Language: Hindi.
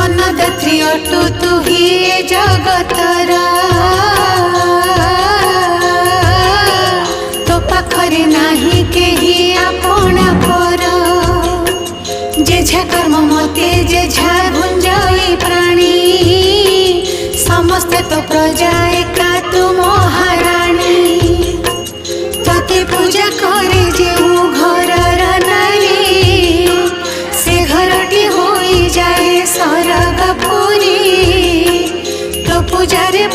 अन्नदात्री अटु तु ही ए जगतरा तो पाखरे नाही केही आपणा पर जेझा कर्म मते जेझा गुंजई प्राणी समस्ते तो प्रजा एका तु महाराणी तते पूजा करे जे घरर नारी से घरटी होई जाए सरगपुरी तो पूजारे